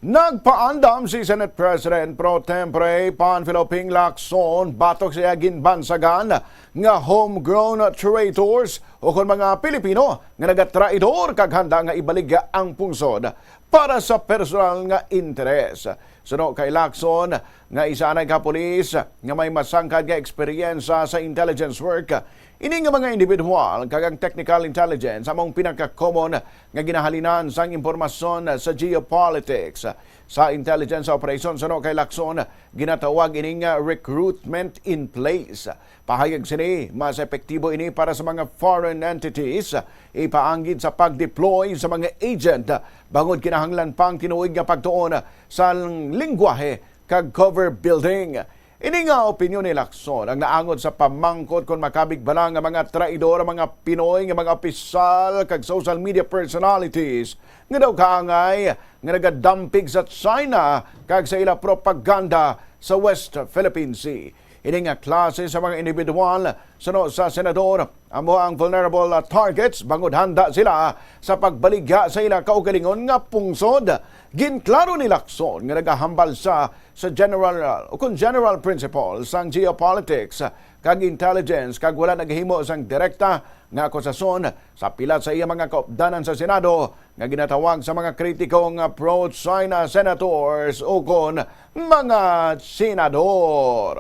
Nagpaandam si Senate President Pro Tempore Panfilo Lacson batok sa ginbansagan nga homegrown traitors o kung mga Pilipino nga naga-traidor kaghanda nga ibaligya ang pungsod para sa personal nga interes. Suno kay Lacson nga isa na kapulis nga may masangkad nga eksperyensya sa intelligence work. Ini nga mga individual kagang technical intelligence among pinaka-common nga ginahalinan sang impormasyon sa geopolitics. Sa intelligence operation suno kay Lacson ginatawag ini nga recruitment in place. Pahayag sini mas epektibo ini para sa mga foreign entities ipaanggid sa pag-deploy sa mga agent bangod kinahanglan pang tinuig nga pagtuon sa lingwahe kag cover building. Ini nga opinyon ni Lacson ang naangod sa pamangkot kung makabig bala nga mga traidor, mga Pinoy, nga mga opisyal kag social media personalities nga daw kaangay nga nagadampig sa China kag sa ila propaganda sa West Philippine Sea. Ini nga klase sa mga individual suno sa senador amo ang vulnerable targets bangod handa sila sa pagbaligya sa ila kaugalingon nga pungsod. Ginklaro ni Lacson nga nagahambal sa general principles sang geopolitics kag intelligence kag wala naghimo sang direkta nga akusasyon sa pila sa iya mga kaupdanan sa Senado nga ginatawag sa mga kritikong pro-China senators o kon mga senador.